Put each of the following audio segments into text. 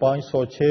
506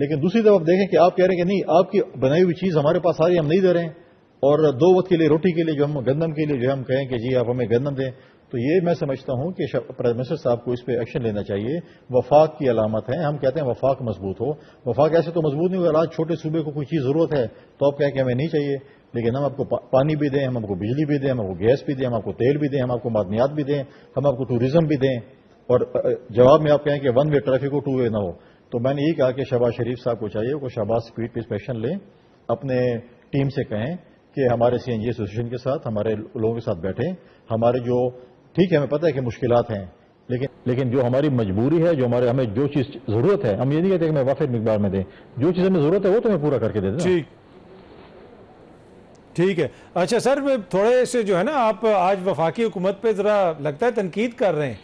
لیکن دوسری طرف دیکھیں کہ آپ کہہ رہے ہیں کہ نہیں آپ کی بنائی ہوئی چیز ہمارے پاس آ رہی ہے، ہم نہیں دے رہے ہیں، اور 2 وقت کے لیے روٹی کے لیے جو ہم گندم کے لیے جو ہم کہیں کہ جی آپ ہمیں گندم دیں، تو یہ میں سمجھتا ہوں کہ پرائم منسٹر صاحب کو اس پہ ایکشن لینا چاہیے. وفاق کی علامت ہے، ہم کہتے ہیں وفاق مضبوط ہو. وفاق ایسے تو مضبوط نہیں ہوگا. آج چھوٹے صوبے کو کوئی چیز ضرورت ہے تو آپ کہیں کہ ہمیں نہیں چاہیے، لیکن ہم آپ کو پانی بھی دیں، ہم آپ کو بجلی بھی دیں، ہم آپ کو گیس بھی دیں، ہم آپ کو تیل بھی دیں، ہم آپ کو معدنیات بھی دیں، ہم آپ کو ٹوریزم بھی دیں، اور جواب میں آپ کہیں کہ 1 وے ٹریفک ہو 2 وے نہ ہو. تو میں نے یہی کہا کہ شہباز شریف صاحب کو چاہیے کہ شہباز سپیڈ پہ ایکشن لیں، اپنے ٹیم سے کہیں کہ ہمارے سی این جی ایسوسیشن کے ساتھ ہمارے لوگوں کے ساتھ بیٹھیں. ہمارے جو ٹھیک ہے ہمیں پتہ ہے کہ مشکلات ہیں، لیکن جو ہماری مجبوری ہے، جو ہمیں جو چیز ضرورت ہے، ہم یہ نہیں کہتے کہ ہمیں وافر مقدار میں دیں، جو چیز ہمیں ضرورت ہے وہ تو ہمیں پورا کر کے دے دیں. ٹھیک ہے. اچھا سر، تھوڑے سے جو ہے نا آپ آج وفاقی حکومت پہ ذرا لگتا ہے تنقید کر رہے ہیں،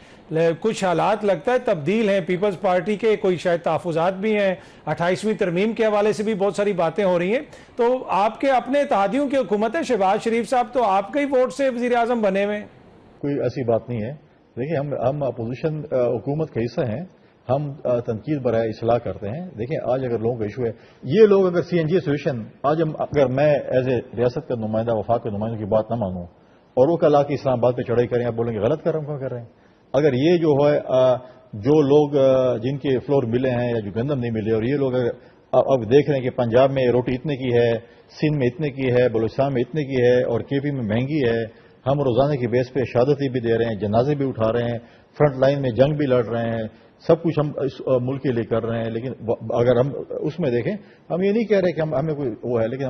کچھ حالات لگتا ہے تبدیل ہیں پیپلز پارٹی کے، کوئی شاید تحفظات بھی ہیں، 28ویں ترمیم کے حوالے سے بھی بہت ساری باتیں ہو رہی ہیں. تو آپ کے اپنے اتحادیوں کی حکومت ہے، شہباز شریف صاحب تو آپ کے ہی ووٹ سے وزیر اعظم بنے ہوئے ہیں. کوئی ایسی بات نہیں ہے. دیکھیں ہم اپوزیشن حکومت کا حصہ ہیں، ہم تنقید برائے اصلاح کرتے ہیں. دیکھیں آج اگر لوگوں کا ایشو ہے، یہ لوگ اگر سی این جی ایسوسیشن آج اگر میں ایز اے ریاست کا نمائندہ وفاق کے نمائندوں کی بات نہ مانوں اور وہ کل آ کے اسلام آباد پہ چڑھائی کریں، آپ بولیں گے غلط کر رہے ہیں. اگر یہ جو ہے جو لوگ جن کے فلور ملے ہیں یا جو گندم نہیں ملے، اور یہ لوگ اب دیکھ رہے ہیں کہ پنجاب میں روٹی اتنے کی ہے، سندھ میں اتنے کی ہے، بلوچستان میں اتنے کی ہے، اور کے پی میں مہنگی ہے، ہم روزانہ کی بیس پہ شہادتیں بھی دے رہے ہیں، جنازے بھی اٹھا رہے ہیں، فرنٹ لائن میں جنگ بھی لڑ رہے ہیں، سب کچھ ہم اس ملک کے لیے کر رہے ہیں. لیکن اگر ہم اس میں دیکھیں، ہم یہ نہیں کہہ رہے کہ ہمیں کوئی وہ ہے، لیکن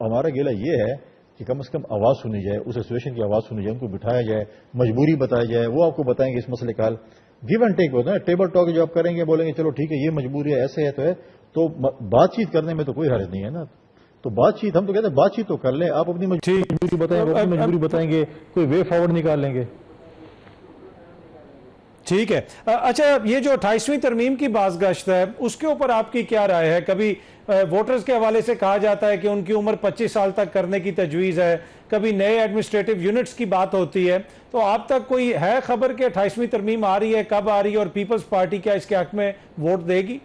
ہمارا گیلا یہ ہے کہ کم از کم آواز سنی جائے، اس ایسوسیشن کی آواز سنی جائے، ان کو بٹھایا جائے، مجبوری بتائی جائے، وہ آپ کو بتائیں گے اس مسئلے کا حل. گیو اینڈ ٹیک ہوتا ہے، ٹیبل ٹاک جو آپ کریں گے، بولیں گے چلو ٹھیک ہے یہ مجبوری ہے، ایسے ہے تو بات چیت کرنے میں تو کوئی حرج نہیں ہے نا. تو بات چیت ہم تو کہتے ہیں بات چیت تو کر لیں، آپ اپنی مجبوری بتائیں گے، اپنی مجبوری بتائیں گے، کوئی وے فارورڈ نکال لیں گے. ٹھیک ہے. اچھا یہ جو 28ویں ترمیم کی بازگشت ہے اس کے اوپر آپ کی کیا رائے ہے؟ کبھی ووٹرز کے حوالے سے کہا جاتا ہے کہ ان کی عمر 25 سال تک کرنے کی تجویز ہے، کبھی نئے ایڈمنسٹریٹو یونٹس کی بات ہوتی ہے. تو آپ تک کوئی ہے خبر کہ 28ویں ترمیم آ رہی ہے، کب آ رہی ہے، اور پیپلز پارٹی کیا اس کے حق میں ووٹ دے گی؟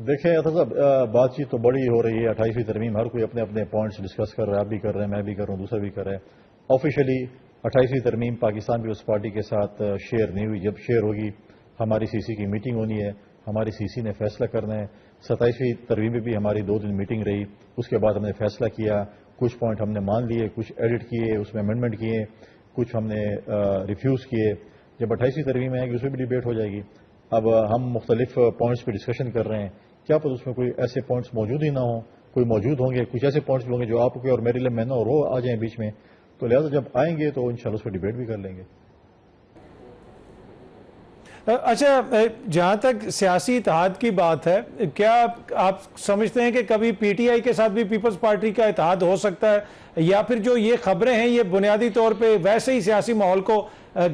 دیکھیں صاحب، بات چیت تو بڑی ہو رہی ہے. 28ویں ترمیم ہر کوئی اپنے اپنے پوائنٹس ڈسکس کر رہا ہے، آپ بھی کر رہے ہیں، میں بھی کر رہا ہوں، دوسرا بھی کر رہا ہے. آفیشلی 28ویں ترمیم پاکستان پیپلز پارٹی کے ساتھ شیئر نہیں ہوئی. جب شیئر ہوگی ہماری سی سی کی میٹنگ ہونی ہے، ہماری سی سی نے فیصلہ کرنا ہے. 27ویں ترمیم میں بھی ہماری 2 دن میٹنگ رہی، اس کے بعد ہم نے فیصلہ کیا. کچھ پوائنٹ ہم نے مان لیے، کچھ ایڈٹ کیے، اس میں امینڈمنٹ کیے، کچھ ہم نے ریفیوز کیے. جب 28ویں ترمیم آئے گی اس میں بھی ڈیبیٹ ہو جائے گی. اب ہم مختلف پوائنٹس پہ ڈسکشن کر رہے ہیں، کیا پتہ اس میں کوئی ایسے پوائنٹس موجود ہی نہ ہوں، کوئی موجود ہوں گے، کچھ ایسے پوائنٹس بھی ہوں گے جو آپ کے اور میرے لیے میں نہ اور وہ آ جائیں بیچ میں. تو لہٰذا جب آئیں گے تو انشاءاللہ اس پہ ڈیبیٹ بھی کر لیں گے. اچھا جہاں تک سیاسی اتحاد کی بات ہے، کیا آپ سمجھتے ہیں کہ کبھی پی ٹی آئی کے ساتھ بھی پیپلز پارٹی کا اتحاد ہو سکتا ہے، یا پھر جو یہ خبریں ہیں یہ بنیادی طور پہ ویسے ہی سیاسی ماحول کو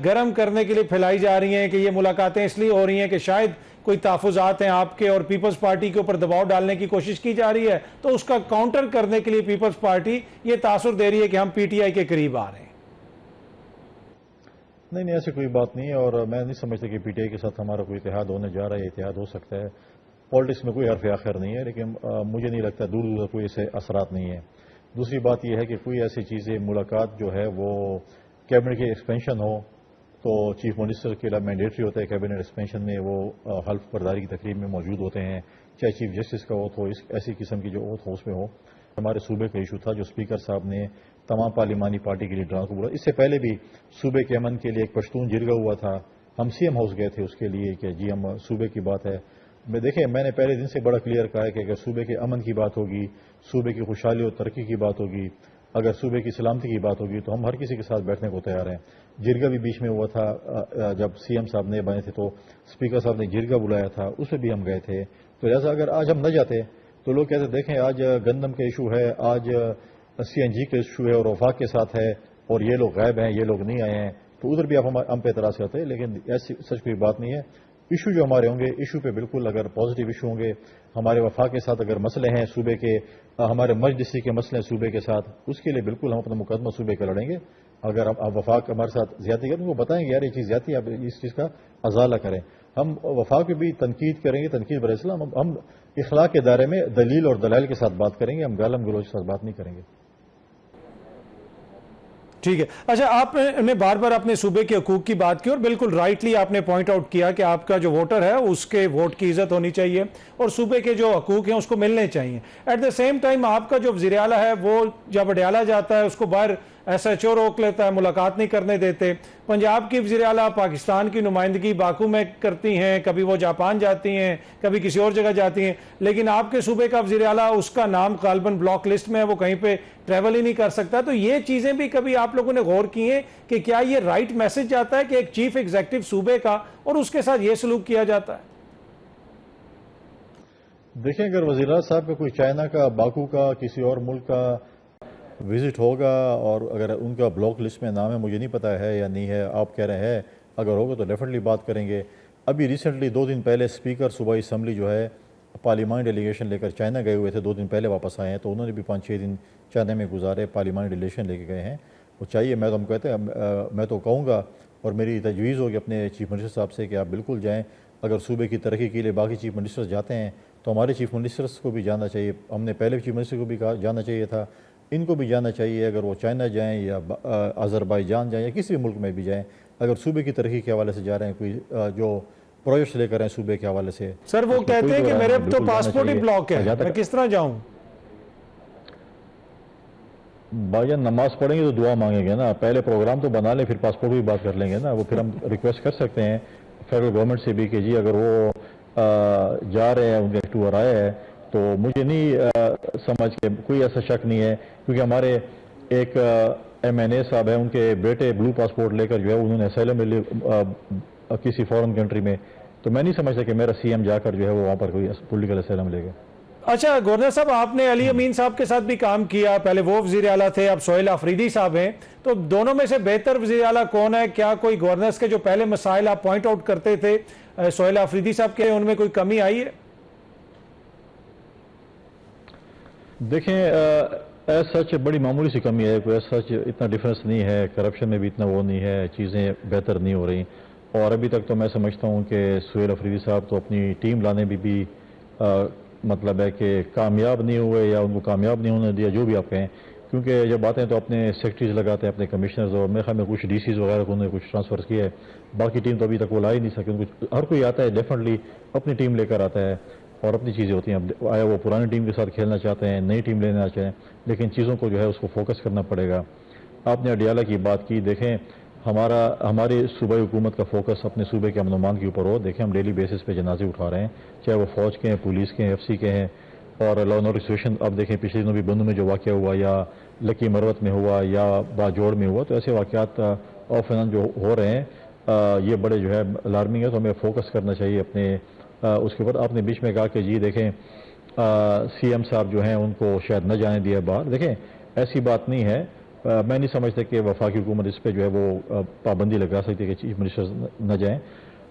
گرم کرنے کے لیے پھیلائی جا رہی ہیں کہ یہ ملاقاتیں اس لیے ہو رہی ہیں کہ شاید کوئی تحفظات ہیں آپ کے اور پیپلز پارٹی کے اوپر دباؤ ڈالنے کی کوشش کی جا رہی ہے، تو اس کا کاؤنٹر کرنے کے لیے پیپلز پارٹی یہ تاثر دے رہی ہے کہ ہم پی ٹی آئی کے قریب آ رہے ہیں؟ نہیں ایسی کوئی بات نہیں ہے، اور میں نہیں سمجھتا کہ پی ٹی آئی کے ساتھ ہمارا کوئی اتحاد ہونے جا رہا ہے. اتحاد ہو سکتا ہے، پالیٹکس میں کوئی حرف آخر نہیں ہے، لیکن مجھے نہیں لگتا دور دور کوئی ایسے اثرات نہیں ہے. دوسری بات یہ ہے کہ کوئی ایسی چیزیں ملاقات جو ہے وہ کیبنٹ کے ایکسپینشن ہو تو چیف منسٹر کے لیے مینڈیٹری ہوتا ہے، کیبنٹ ایکسپینشن میں وہ حلف برداری کی تقریب میں موجود ہوتے ہیں، چاہے چیف جسٹس کا اوتھ ہو، ایسی قسم کی جو اوتھ ہو اس میں ہو. ہمارے صوبے کا ایشو تھا جو اسپیکر صاحب نے تمام پارلیمانی پارٹی کے لیڈروں کو بولا. اس سے پہلے بھی صوبے کے امن کے لیے ایک پشتون جرگہ ہوا تھا، ہم سی ایم ہاؤس گئے تھے اس کے لیے کہ جی ہم صوبے کی بات ہے. دیکھیں میں نے پہلے دن سے بڑا کلیئر کہا ہے کہ اگر صوبے کے امن کی بات ہوگی، صوبے کی خوشحالی اور ترقی کی بات ہوگی، اگر صوبے کی سلامتی کی بات ہوگی تو ہم ہر کسی کے ساتھ بیٹھنے کو تیار ہیں. جرگہ بھی بیچ میں ہوا تھا جب سی ایم صاحب نے بنے تھے تو اسپیکر صاحب نے جرگہ بلایا تھا، اس میں بھی ہم گئے تھے. تو لہٰذا اگر آج ہم نہ جاتے تو لوگ کہتے دیکھیں آج گندم کا ایشو ہے، آج سی این جی کا ایشو ہے اور وفاق کے ساتھ ہے اور یہ لوگ غائب ہیں، یہ لوگ نہیں آئے ہیں، تو ادھر بھی آپ ہم پہ اعتراض کرتے ہیں. لیکن ایسی سچ کوئی بات نہیں ہے. ایشو جو ہمارے ہوں گے، ایشو پہ بالکل اگر پازیٹیو ایشو ہوں گے، ہمارے وفاق کے ساتھ اگر مسئلے ہیں صوبے کے، ہمارے مرج ڈسٹرکٹ کے مسئلے ہیں صوبے کے ساتھ، اس کے لیے بالکل ہم اپنا مقدمہ صوبے کا لڑیں گے. اگر آپ وفاق ہمارے ساتھ زیادتی کریں تو وہ بتائیں گے یار یہ چیز زیادتی ہے، آپ اس چیز کا ازالہ کریں. ہم وفاق پہ بھی تنقید کریں گے، تنقید برائے اسلام، ہم اخلاق کے دائرے میں دلیل اور دلائل کے ساتھ بات کریں گے، ہم گالم گلوچ کے ساتھ بات نہیں کریں گے۔ ٹھیک ہے، اچھا آپ نے بار بار اپنے صوبے کے حقوق کی بات کی اور بالکل رائٹلی آپ نے پوائنٹ آؤٹ کیا کہ آپ کا جو ووٹر ہے اس کے ووٹ کی عزت ہونی چاہیے اور صوبے کے جو حقوق ہیں اس کو ملنے چاہیے۔ ایٹ دا سیم ٹائم آپ کا جو وزیر اعلیٰ ہے وہ جب اڈیالہ جاتا ہے اس کو باہر SHO روک لیتا ہے، ملاقات نہیں کرنے دیتے۔ پنجاب کی وزیر اعلیٰ پاکستان کی نمائندگی باکو میں کرتی ہیں، کبھی وہ جاپان جاتی ہیں، کبھی کسی اور جگہ جاتی ہیں، لیکن آپ کے صوبے کا وزیر اعلیٰ اس کا نام غالباً بلاک لسٹ میں ہے، وہ کہیں پہ ٹریول ہی نہیں کر سکتا۔ تو یہ چیزیں بھی کبھی آپ لوگوں نے غور کی ہیں کہ کیا یہ رائٹ میسج جاتا ہے کہ ایک چیف ایگزیکٹو صوبے کا اور اس کے ساتھ یہ سلوک کیا جاتا ہے؟ دیکھیں، اگر وزیر اعلیٰ صاحب کا کوئی چائنا کا، باکو کا، کسی اور ملک کا وزٹ ہوگا اور اگر ان کا بلاک لسٹ میں نام ہے، مجھے نہیں پتا ہے یا نہیں ہے، آپ کہہ رہے ہیں اگر ہوگا تو ڈیفینیٹلی بات کریں گے۔ ابھی ریسنٹلی 2 دن پہلے اسپیکر صوبائی اسمبلی جو ہے پارلیمانی ڈیلیگیشن لے کر چائنا گئے ہوئے تھے، 2 دن پہلے واپس آئے ہیں، تو انہوں نے بھی 5-6 دن چائنا میں گزارے، پارلیمانی ڈیلیگیشن لے کے گئے ہیں۔ وہ چاہیے، میں تو کہوں گا اور میری تجویز ہوگی اپنے چیف منسٹر صاحب سے کہ آپ بالکل جائیں۔ اگر صوبے کی ترقی کے لیے باقی چیف منسٹرز جاتے ہیں تو ہمارے چیف منسٹرز کو بھی جانا چاہیے، ہم نے پہلے چیف منسٹر کو بھی جانا چاہیے تھا، ان کو بھی جانا چاہیے۔ اگر وہ چائنا جائیں یا آذربائیجان جائیں یا کسی بھی ملک میں بھی جائیں، اگر صوبے کی ترقی کے حوالے سے جا رہے ہیں، کوئی جو پروجیکٹس لے کر ہیں صوبے کے حوالے سے، سر وہ کہتے ہیں کہ میرے تو پاسپورٹ ہی بلاک ہے، میں کس طرح جاؤں؟ بھائی جان، نماز پڑھیں گے تو دعا مانگیں گے نا، پہلے پروگرام تو بنا لیں پھر پاسپورٹ بھی بات کر لیں گے نا۔ وہ پھر ہم ریکویسٹ کر سکتے ہیں فیڈرل گورنمنٹ سے بھی کہ جی اگر وہ جا رہے ہیں، ان کا ٹور آیا ہے، تو مجھے نہیں سمجھ کے کوئی ایسا شک نہیں ہے، کیونکہ ہمارے ایک MNA صاحب ہیں، ان کے بیٹے بلو پاسپورٹ لے کر جو ہے انہوں نے اسائلم لے کسی فورن کنٹری میں، تو میں نہیں سمجھتا کہ میرا CM جا کر جو ہے وہ وہاں پر کوئی پولیٹیکل اسائلم لے گا۔ اچھا گورنر صاحب، آپ نے علی امین صاحب کے ساتھ بھی کام کیا، پہلے وہ وزیر اعلیٰ تھے، اب سہیل آفریدی صاحب ہیں، تو دونوں میں سے بہتر وزیر اعلیٰ کون ہے؟ کیا کوئی گورنرز کے جو پہلے مسائل آپ پوائنٹ آؤٹ کرتے تھے سہیل آفریدی صاحب کے، ان میں کوئی کمی آئی ہے؟ دیکھیں، ایس سچ بڑی معمولی سی کمی ہے، کوئی ایس سچ اتنا ڈیفرنس نہیں ہے، کرپشن میں بھی اتنا وہ نہیں ہے، چیزیں بہتر نہیں ہو رہی، اور ابھی تک تو میں سمجھتا ہوں کہ سہیل آفریدی صاحب تو اپنی ٹیم لانے بھی مطلب ہے کہ کامیاب نہیں ہوئے یا ان کو کامیاب نہیں ہونے دیا، جو بھی آپ کہیں، کیونکہ جب آتے ہیں تو اپنے سیکرٹریز لگاتے ہیں، اپنے کمشنرز، اور میرے خیال میں کچھ DCs وغیرہ کو انہوں نے کچھ ٹرانسفر کیا ہے، باقی ٹیم تو ابھی تک وہ لا ہی نہیں سکے۔ ہر کوئی آتا ہے ڈیفینیٹلی اپنی ٹیم لے کر آتا ہے اور اپنی چیزیں ہوتی ہیں، اب آیا وہ پرانی ٹیم کے ساتھ کھیلنا چاہتے ہیں، نئی ٹیم لینا چاہیں، لیکن چیزوں کو جو ہے اس کو فوکس کرنا پڑے گا۔ آپ نے اڈیالہ کی بات کی، دیکھیں ہماری صوبائی حکومت کا فوکس اپنے صوبے کے امن و امان کے اوپر ہو۔ دیکھیں ہم ڈیلی بیسس پہ جنازے اٹھا رہے ہیں، چاہے وہ فوج کے ہیں، پولیس کے ہیں، FC کے ہیں، اور لا اینڈ آرڈر سچویشن اب دیکھیں پچھلے دنوں بھی بندو میں جو واقعہ ہوا یا لکی مروت میں ہوا یا باجوڑ میں ہوا، تو ایسے واقعات آف اینڈ آن جو ہو رہے ہیں یہ بڑے جو ہے الارمنگ ہے، تو ہمیں فوکس کرنا چاہیے اپنے اس کے اوپر۔ آپ نے بیچ میں کہا کہ جی دیکھیں CM صاحب جو ہیں ان کو شاید نہ جانے دیا باہر، دیکھیں ایسی بات نہیں ہے، میں نہیں سمجھتا کہ وفاقی حکومت اس پہ جو ہے وہ پابندی لگا سکتی ہے کہ چیف منسٹر نہ جائیں۔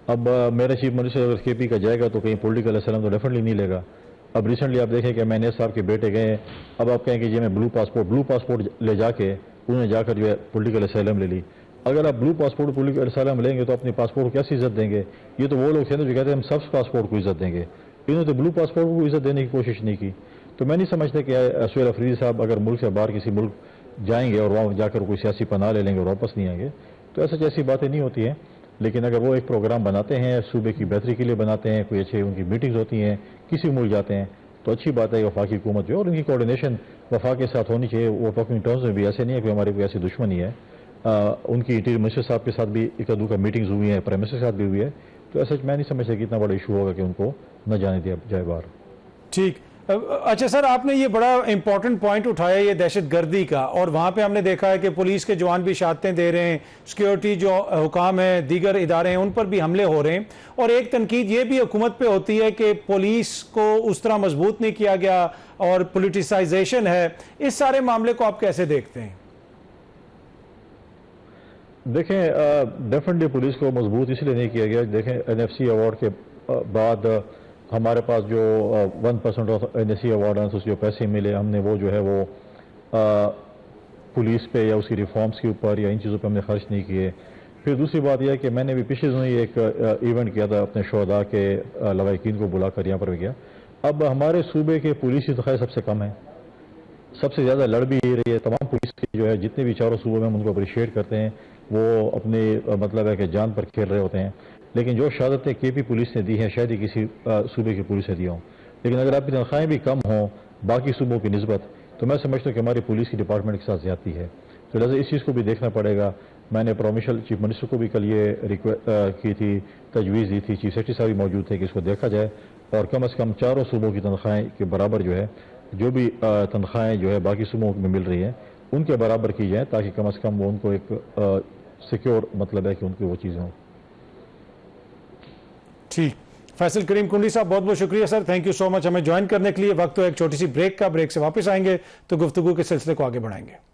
اب میرا چیف منسٹر اگر KP کا جائے گا تو کہیں پولیٹیکل اسائلم تو ڈیفینیٹلی نہیں لے گا۔ اب ریسنٹلی آپ دیکھیں کہ MNA صاحب کے بیٹے گئے ہیں، اب آپ کہیں کہ جی میں بلو پاسپورٹ لے جا کے انہوں نے جا کر جو ہے پولیٹیکل اسائلم لے لی۔ اگر آپ بلو پاسپورٹ پولیٹیکل اسائلم لیں گے تو اپنے پاسپورٹ کو کیسی عزت دیں گے؟ یہ تو وہ لوگ تھے نا جو کہتے ہیں ہم سب پاسپورٹ کو عزت دیں گے، انہوں نے تو بلو پاسپورٹ کو عزت دینے کی کوشش نہیں کی۔ تو میں نہیں سمجھتا کہ سہیل آفریدی صاحب اگر ملک سے باہر کسی ملک جائیں گے اور وہاں جا کر کوئی سیاسی پناہ لے لیں گے اور واپس نہیں آئیں گے، تو ایسی باتیں نہیں ہوتی ہیں۔ لیکن اگر وہ ایک پروگرام بناتے ہیں، صوبے کی بہتری کے لیے بناتے ہیں، کوئی اچھے ان کی میٹنگز ہوتی ہیں، کسی ملک جاتے ہیں، تو اچھی بات ہے کہ وفاقی حکومت جو ہے اور ان کی کوارڈینیشن وفاق کے ساتھ ہونی چاہیے۔ وہ ٹاکنگ ٹرمز میں بھی ایسے نہیں ہے کہ ہماری کوئی ایسی دشمنی ہے، ان کی انٹیریئر منسٹر صاحب کے ساتھ بھی ایک دو کا میٹنگز ہوئی ہیں، پرائم منسٹر کے ساتھ بھی ہوئی ہے، تو ایسا میں نہیں سمجھتا کہ اتنا بڑا ایشو ہوگا کہ ان کو نہ جانے دیا جائے باہر۔ ٹھیک، اچھا سر، آپ نے یہ بڑا امپورٹنٹ پوائنٹ اٹھایا یہ دہشت گردی کا، اور وہاں پہ ہم نے دیکھا ہے کہ پولیس کے جوان بھی شہادتیں دے رہے ہیں، سیکیورٹی جو حکام ہیں، دیگر ادارے ہیں، ان پر بھی حملے ہو رہے ہیں، اور ایک تنقید یہ بھی حکومت پہ ہوتی ہے کہ پولیس کو اس طرح مضبوط نہیں کیا گیا اور پولیٹیسائزیشن ہے۔ اس سارے معاملے کو آپ کیسے دیکھتے ہیں؟ دیکھیں ڈیفینیٹلی پولیس کو مضبوط اس لیے نہیں کیا گیا۔ دیکھیں NFC ایوارڈ کے بعد ہمارے پاس جو 1% آف NFC ایوارڈ ہیں، جو پیسے ملے، ہم نے وہ جو ہے وہ پولیس پہ یا اس کی ریفارمز کے اوپر یا ان چیزوں پہ ہم نے خرچ نہیں کیے۔ پھر دوسری بات یہ ہے کہ میں نے بھی پچھلے دنوں ایک ایونٹ کیا تھا اپنے شہداء کے لواحقین کو بلا کر یہاں پر بھی کیا. اب ہمارے صوبے کے پولیس کی تنخواہیں سب سے کم ہیں, سب سے زیادہ لڑ بھی رہی ہے. تمام پولیس کی جو ہے جتنے بھی چاروں صوبوں میں ہم ان کو اپریشیٹ کرتے ہیں, وہ اپنے مطلب ہے کہ جان پر کھیل رہے ہوتے ہیں. لیکن جو شہادتیں کے پی پولیس نے دی ہیں شاید ہی کسی صوبے کی پولیس نے دی ہوں. لیکن اگر آپ کی تنخواہیں بھی کم ہوں باقی صوبوں کی نسبت, تو میں سمجھتا ہوں کہ ہماری پولیس کی ڈپارٹمنٹ کے ساتھ زیادتی ہے. تو لہٰذا اس چیز کو بھی دیکھنا پڑے گا. میں نے پروونشل چیف منسٹر کو بھی کل یہ کی تھی, تجویز دی تھی, چیف سیکرٹری صاحب بھی موجود تھے کہ اس کو دیکھا جائے اور کم از کم چاروں صوبوں کی تنخواہیں کے برابر جو ہے, جو بھی تنخواہیں جو ہے باقی صوبوں میں مل رہی ہیں ان کے برابر کی جائیں, تاکہ کم از کم وہ ان کو ایک سیکیور مطلب ہے کہ ان کی وہ چیزیں ہوں. ٹھیک, فیصل کریم کنڈی صاحب بہت بہت شکریہ سر, تھینک یو سو مچ ہمیں جوائن کرنے کے لیے. وقت تو ایک چھوٹی سی بریک کا, بریک سے واپس آئیں گے تو گفتگو کے سلسلے کو آگے بڑھائیں گے.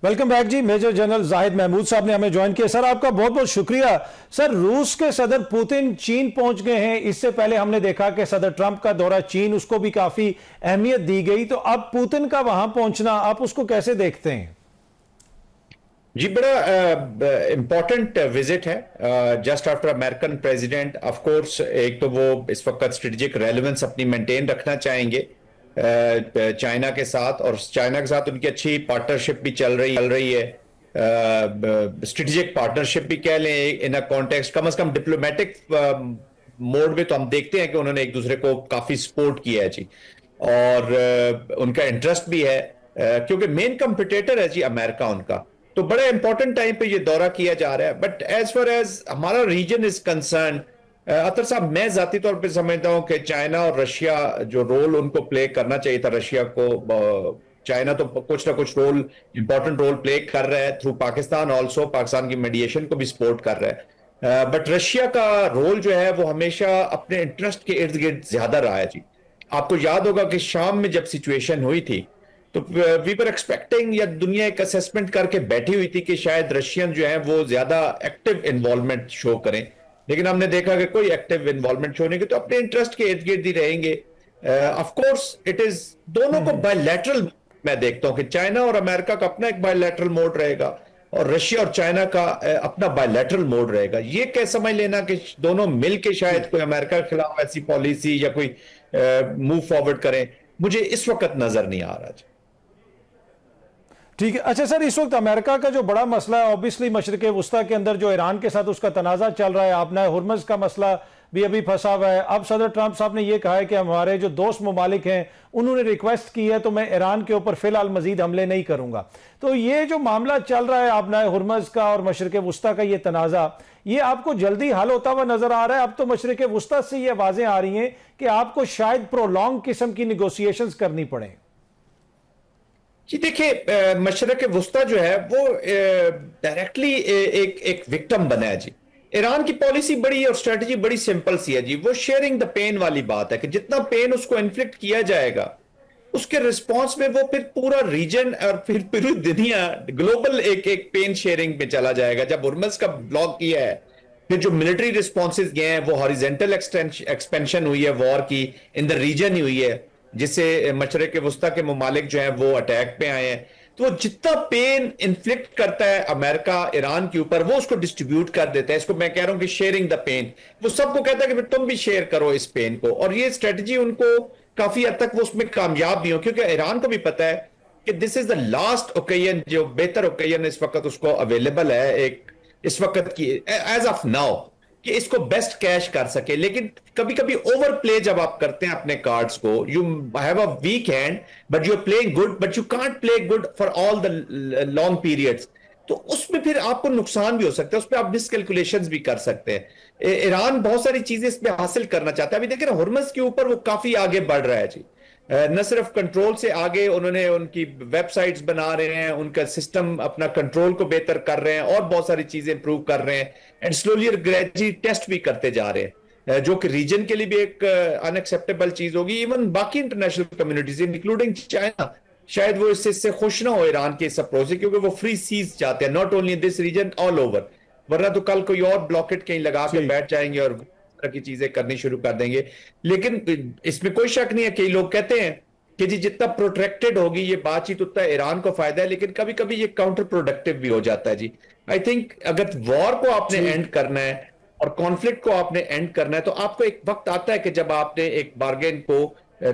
ویلکم بیک جی. میجر جنرل زاہد محمود صاحب نے ہمیں جوائن کیا. سر آپ کا بہت بہت شکریہ. سر روس کے صدر پوتن چین پہنچ گئے ہیں. اس سے پہلے ہم نے دیکھا کہ صدر ٹرمپ کا دورہ چین, اس کو بھی کافی اہمیت دی گئی. تو اب پوتن کا وہاں پہنچنا آپ اس کو کیسے دیکھتے ہیں؟ جی بڑا امپورٹنٹ وزٹ ہے just after American president. Of course ایک تو وہ اس وقت اسٹریٹجک ریلیونس اپنی مینٹین رکھنا چاہیں گے چائنا کے ساتھ, اور چائنا کے ساتھ ان کی اچھی پارٹنرشپ بھی چل رہی ہے. اسٹریٹجک پارٹنرشپ بھی کہہ لیں ان اے کانٹیکسٹ, کم از کم ڈپلومیٹک موڈ میں تو ہم دیکھتے ہیں کہ انہوں نے ایک دوسرے کو کافی سپورٹ کیا ہے جی, اور ان کا انٹرسٹ بھی ہے کیونکہ مین کمپٹیٹر ہے جی امریکہ ان کا. تو بڑے امپورٹنٹ ٹائم پہ یہ دورہ کیا جا رہا ہے. بٹ ایز فار ایز ہمارا ریجن از کنسرن, اطہر صاحب میں ذاتی طور پہ سمجھتا ہوں کہ چائنا اور رشیا جو رول ان کو پلے کرنا چاہیے تھا, رشیا کو, چائنا تو کچھ نہ کچھ رول, امپورٹنٹ رول پلے کر رہا ہے تھرو پاکستان, آلسو پاکستان کی میڈیشن کو بھی سپورٹ کر رہا ہے. بٹ رشیا کا رول جو ہے وہ ہمیشہ اپنے انٹرسٹ کے ارد گرد زیادہ رہا ہے جی. آپ کو یاد ہوگا کہ شام میں جب سچویشن ہوئی تھی تو وی پر ایکسپیکٹنگ, یا دنیا ایک اسیسمنٹ کر کے بیٹھی ہوئی تھی کہ شاید رشین جو ہیں وہ زیادہ ایکٹیو انوالومنٹ شو کریں, لیکن ہم نے دیکھا کہ کوئی ایکٹیو انوالومنٹ شو نہیں کی. تو اپنے انٹرسٹ کے ارد گرد ہی رہیں گے. آف کورس اٹ از دونوں کو بائی لیٹرل میں دیکھتا ہوں کہ چائنا اور امریکہ کا اپنا ایک بائی لیٹرل موڈ رہے گا اور رشیا اور چائنا کا اپنا بائی لیٹرل موڈ رہے گا. یہ کیا سمجھ لینا کہ دونوں مل کے شاید کوئی امریکہ کے خلاف ایسی پالیسی یا کوئی موو فارورڈ کریں, مجھے اس وقت نظر نہیں آ رہا جی. ٹھیک ہے. اچھا سر, اس وقت امریکہ کا جو بڑا مسئلہ ہے اوبیسلی مشرق وسطیٰ کے اندر جو ایران کے ساتھ اس کا تنازع چل رہا ہے, آبنائے ہرمز کا مسئلہ بھی ابھی پھنسا ہوا ہے. اب صدر ٹرمپ صاحب نے یہ کہا ہے کہ ہمارے جو دوست ممالک ہیں انہوں نے ریکویسٹ کی ہے تو میں ایران کے اوپر فی الحال مزید حملے نہیں کروں گا. تو یہ جو معاملہ چل رہا ہے آبنائے ہرمز کا اور مشرق وسطیٰ کا یہ تنازع, یہ آپ کو جلدی حل ہوتا ہوا نظر آ رہا ہے؟ اب تو مشرق وسطیٰ سے یہ آوازیں آ رہی ہیں کہ آپ کو شاید پرولونگ قسم کی نیگوسیشنز کرنی پڑیں. جی دیکھیں, مشرق وسطیٰ جو ہے وہ ڈائریکٹلی ایک وکٹم بنا ہے جی. ایران کی پالیسی بڑی اور اسٹریٹجی بڑی سمپل سی ہے جی. وہ شیئرنگ دا پین والی بات ہے کہ جتنا پین اس کو انفلکٹ کیا جائے گا اس کے رسپانس میں وہ پھر پورا ریجن اور پھر پوری دنیا گلوبل ایک پین شیئرنگ میں چلا جائے گا. جب ہرمز کا بلاک کیا ہے, پھر جو ملٹری رسپانسز گئے ہیں وہ ہاریزنٹل ایکسپینشن ہوئی ہے وار کی, ان دا ریجن ہی ہوئی ہے, جس سے مشرق وسطیٰ کے ممالک جو ہیں وہ اٹیک پہ آئے ہیں. تو وہ جتنا پین انفلکٹ کرتا ہے امریکہ ایران کے اوپر وہ اس کو ڈسٹریبیوٹ کر دیتا ہے. اس کو میں کہہ رہا ہوں کہ شیئرنگ دا پین, وہ سب کو کہتا ہے کہ تم بھی شیئر کرو اس پین کو. اور یہ اسٹریٹجی ان کو کافی حد تک وہ اس میں کامیاب بھی ہو, کیونکہ ایران کو بھی پتا ہے کہ دس از دا لاسٹ اوکیزن, جو بہتر اوکیزن اس وقت اس کو اویلیبل ہے ایک اس وقت کی ایز آف ناؤ, کہ اس کو بیسٹ کیش کر سکے. لیکن کبھی کبھی اوور پلے جب آپ کرتے ہیں اپنے کارڈز کو, you have a weak hand but you are playing good, but you can't play good for all the long periods, تو اس میں پھر آپ کو نقصان بھی ہو سکتا ہے. اس پہ آپ ڈس کیلکولیشنز بھی کر سکتے ہیں. ایران بہت ساری چیزیں اس پہ حاصل کرنا چاہتا ہے. ابھی دیکھیں نا ہرمز کے اوپر وہ کافی آگے بڑھ رہا ہے جی. نہ صرف کنٹرول سے آگے, انہوں نے ان کی ویب سائٹس بنا رہے ہیں, ان کا سسٹم اپنا کنٹرول کو بہتر کر رہے ہیں, اور بہت ساری چیزیں امپروو کر رہے ہیں, اینڈ سلولی اور گریجولی ٹیسٹ بھی کرتے جا رہے ہیں, جو کہ ریجن کے لیے بھی ایک ان ایکسیپٹیبل چیز ہوگی. ایون باقی انٹرنیشنل کمیونٹیز انکلوڈنگ چائنا, شاید وہ اس سے خوش نہ ہو ایران کے اس اپروچ سے, کیونکہ وہ فری سیز چاہتے ہیں, not only in this region, all over. ورنہ تو کل کوئی اور بلاکٹ کہیں لگا کے بیٹھ جائیں گے اور طرح کی چیزیں کرنی شروع کر دیں گے. لیکن اس میں کوئی شک نہیں ہے, کئی لوگ کہتے ہیں کہ جی جتنا پروٹریکٹڈ ہوگی یہ بات چیت اتنا ایران کو فائدہ ہے، لیکن کبھی کبھی یہ کاؤنٹر پروڈکٹیو بھی ہو جاتا ہے جی. آئی تھنک اگر وار کو آپ نے اینڈ کرنا ہے اور کانفلکٹ کو آپ نے اینڈ کرنا ہے تو آپ کو ایک وقت آتا ہے کہ جب آپ نے ایک بارگین کو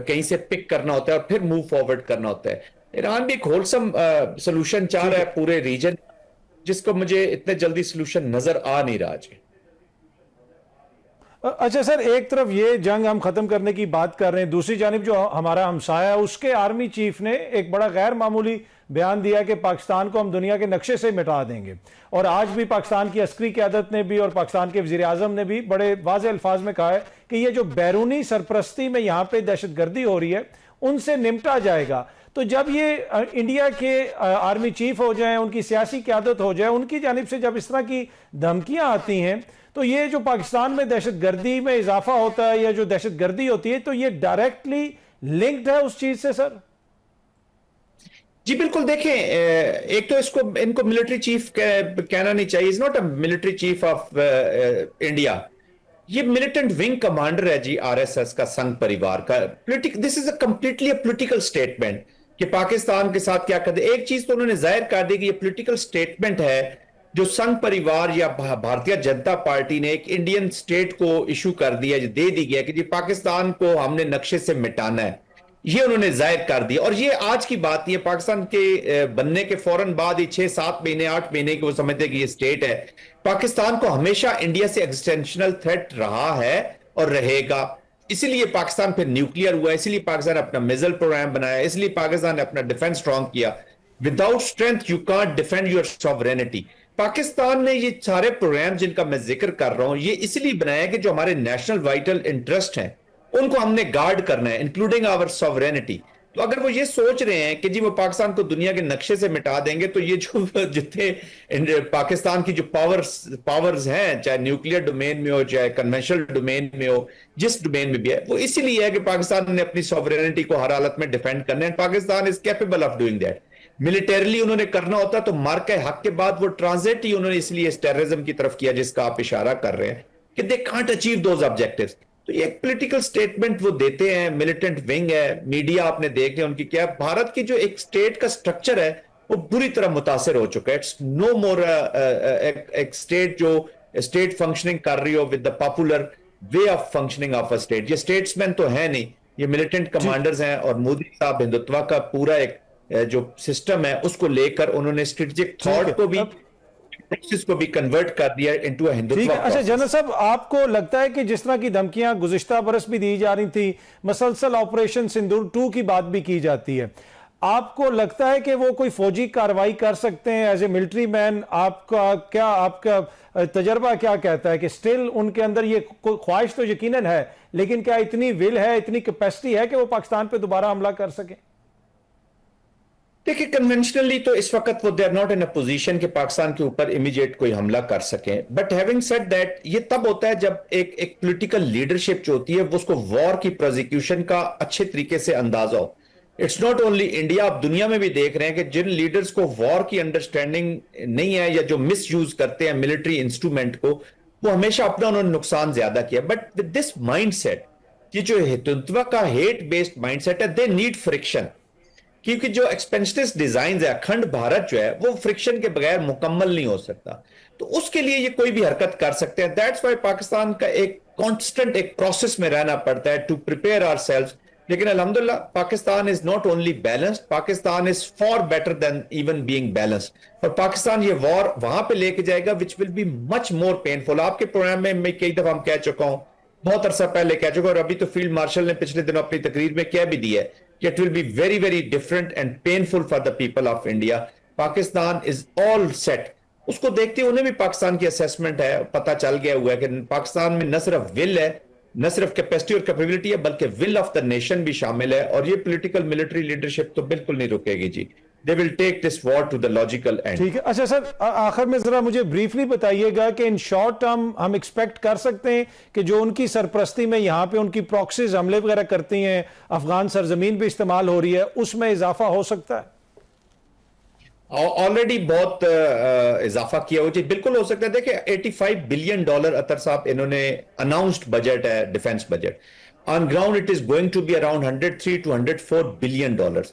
کہیں سے پک کرنا ہوتا ہے اور پھر موو فارورڈ کرنا ہوتا ہے. ایران بھی ایک ہولسم سولوشن چاہ رہا ہے پورے ریجن، جس کو مجھے اتنے جلدی سولوشن نظر آ نہیں رہا جی. اچھا سر، ایک طرف یہ جنگ ہم ختم کرنے کی بات کر رہے ہیں، دوسری جانب جو ہمارا ہمسایہ ہے اس کے آرمی چیف نے ایک بڑا غیر معمولی بیان دیا کہ پاکستان کو ہم دنیا کے نقشے سے مٹا دیں گے. اور آج بھی پاکستان کی عسکری قیادت نے بھی اور پاکستان کے وزیر اعظم نے بھی بڑے واضح الفاظ میں کہا ہے کہ یہ جو بیرونی سرپرستی میں یہاں پہ دہشت گردی ہو رہی ہے ان سے نمٹا جائے گا. تو جب یہ انڈیا کے آرمی چیف ہو جائیں، ان کی سیاسی قیادت ہو جائے، ان کی جانب سے جب اس طرح کی دھمکیاں آتی ہیں تو یہ جو پاکستان میں دہشت گردی میں اضافہ ہوتا ہے یا جو دہشت گردی ہوتی ہے تو یہ ڈائریکٹلی لنکڈ ہے اس چیز سے سر؟ جی بالکل. دیکھیں ایک تو ان کو ملٹری چیف کہنا نہیں چاہیے. Is not a military chief of India. یہ ملیٹنٹ ونگ کمانڈر ہے جی آر ایس ایس کا، سنگھ پریوار کا. This is a completely a political statement کہ پاکستان کے ساتھ کیا کرتے. ایک چیز تو انہوں نے ظاہر کر دی کہ یہ پولیٹیکل اسٹیٹمنٹ ہے جو سنگھ پریوار یا بھارتیہ جنتا پارٹی نے ایک انڈین اسٹیٹ کو ایشو کر دیا، دے دی گیا کہ جی پاکستان کو ہم نے نقشے سے مٹانا ہے. یہ انہوں نے ظاہر کر دیا. اور یہ آج کی بات نہیں ہے، پاکستان کے بننے کے فوراً بعد ہی 6-7 مہینے 8 مہینے کے وہ سمجھتے کہ یہ اسٹیٹ ہے. پاکستان کو ہمیشہ انڈیا سے ایگزسٹینشنل تھریٹ رہا ہے اور رہے گا. اسی لیے پاکستان پھر نیوکلیئر ہوا، اسی لیے پاکستان اپنا میزل پروگرام بنایا، اس لیے پاکستان نے اپنا ڈیفنس اسٹرانگ کیا. Without strength you can't defend your sovereignty. Pakistan نے یہ سارے پروگرام جن کا میں ذکر کر رہا ہوں یہ اس لیے بنایا کہ جو ہمارے نیشنل وائٹل انٹرسٹ ہیں ان کو ہم نے گارڈ کرنا ہے، انکلوڈنگ آور سوورینٹی. تو اگر وہ یہ سوچ رہے ہیں کہ جی وہ پاکستان کو دنیا کے نقشے سے مٹا دیں گے تو یہ جو جتنے پاکستان کی جو پاورز ہیں، چاہے نیوکلیئر ڈومین میں ہو چاہے کنونشنل ڈومین میں ہو، جس ڈومین میں بھی ہے، وہ اسی لیے ہے کہ پاکستان نے اپنی سوورینٹی کو ہر حالت میں ڈیفینڈ کرنا ہے. Pakistan is capable of doing that. Militarily انہوں نے کرنا ہوتا تو مارکہ حق کے بعد وہ ٹرانزٹ ہی انہوں نے اس لیے اس ٹیررزم کی طرف کیا جس کا آپ اشارہ کر رہے ہیں کہ they can't achieve those objectives. تو یہ ایک پولیٹیکل سٹیٹمنٹ وہ دیتے ہیں. ملیٹنٹ ونگ ہے، میڈیا آپ نے دیکھ لیا ان کی کیا. بھارت کی جو ایک سٹیٹ کا سٹرکچر ہے وہ بری طرح متاثر ہو چکا ہے. اٹس نو مور ایک سٹیٹ جو سٹیٹ فنکشننگ کر رہی ہو with the popular way of functioning of a state. یہ سٹیٹسمین تو ہے نہیں، یہ ملیٹنٹ کمانڈرز ہیں. اور مودی صاحب ہندوتوا کا پورا ایک جو سسٹم ہے اس کو لے کر انہوں نے اسٹریٹجک تھاٹ کو بھی پروسیس کو بھی کنورٹ کر دیا انٹو اے ہندوتوا. ٹھیک ہے. اچھا جنرل صاحب، آپ کو لگتا ہے کہ جس طرح کی دھمکیاں گزشتہ برس بھی دی جا رہی تھی، مسلسل آپریشن سندور 2 کی بات بھی کی جاتی ہے، آپ کو لگتا ہے کہ وہ کوئی فوجی کارروائی کر سکتے ہیں ایز اے ملٹری مین؟ آپ کا تجربہ کیا کہتا ہے کہ سٹل ان کے اندر یہ خواہش تو یقیناً ہے، لیکن کیا اتنی ول ہے، اتنی کیپیسٹی ہے کہ وہ پاکستان پہ دوبارہ حملہ کر سکیں؟ دیکھیں کنونشنلی تو اس وقت وہ they are not in a position کہ پاکستان کے اوپر امیجیٹ کوئی حملہ کر سکیں. بٹ ہیونگ سیڈ دیٹ یہ تب ہوتا ہے جب ایک پولیٹیکل لیڈرشپ جو ہوتی ہے وہ اس کو وار کی پروزیکیوشن کا اچھے طریقے سے اندازہ ہو. اٹس ناٹ اونلی انڈیا، آپ دنیا میں بھی دیکھ رہے ہیں کہ جن لیڈرز کو وار کی انڈرسٹینڈنگ نہیں ہے یا جو مس یوز کرتے ہیں ملٹری انسٹرومنٹ کو، وہ ہمیشہ اپنا انہوں نے نقصان زیادہ کیا. But with this mindset, یہ جو ہندوتوا کا ہیٹ بیسڈ مائنڈ سیٹ ہے، دے نیڈ فرکشن. کیونکہ جو ایکسپینشنس ڈیزائنز ہے، اکھنڈ بھارت جو ہے وہ فرکشن کے بغیر مکمل نہیں ہو سکتا. تو اس کے لیے یہ کوئی بھی حرکت کر سکتے ہیں. دیٹس وائی پاکستان کا ایک کانسٹنٹ ایک پروسیس میں رہنا پڑتا ہے ٹو پریپیئر آور سیلوز. لیکن الحمدللہ Pakistan is not only balanced, Pakistan is far better than even being balanced. اور پاکستان یہ وار وہاں پہ لے کے جائے گا وچ will be much more painful. آپ کے پروگرام میں کئی دفعہ ہم کہہ چکا ہوں، بہت عرصہ پہلے کہہ چکا، اور ابھی تو فیلڈ مارشل نے پچھلے دنوں اپنی تقریر میں کہہ بھی دیا ہے کہ it will be very very different and painful for the people of India. Pakistan is all set. اس کو دیکھتے انہیں بھی پاکستان کی اسیسمنٹ ہے، پتہ چل گیا ہوا ہے کہ پاکستان میں نہ صرف ول ہے، نہ صرف کیپیسٹی اور کیپیبلٹی ہے، بلکہ ول آف دا نیشن بھی شامل ہے. اور یہ پولیٹیکل ملٹری لیڈرشپ تو بالکل نہیں رکے گی جی. They will take this war to the logical end. ٹھیک ہے. اچھا سر، آخر میں ذرا مجھے بریفلی بتائیے گا کہ ان شارٹ ٹرم ہم ایکسپیکٹ کر سکتے ہیں کہ جو ان کی سرپرستی میں یہاں پہ ان کی پراکسیز حملے وغیرہ کرتی ہیں، افغان سرزمین بھی استعمال ہو رہی ہے، اس میں اضافہ ہو سکتا ہے؟ آلریڈی بہت اضافہ کیا ہو جی، بالکل ہو سکتا ہے. دیکھیں $85 بلین اطہر صاحب انہوں نے اناؤنسڈ بجٹ ہے defence budget. on ground it is going to be around 103 to 104 billion dollars.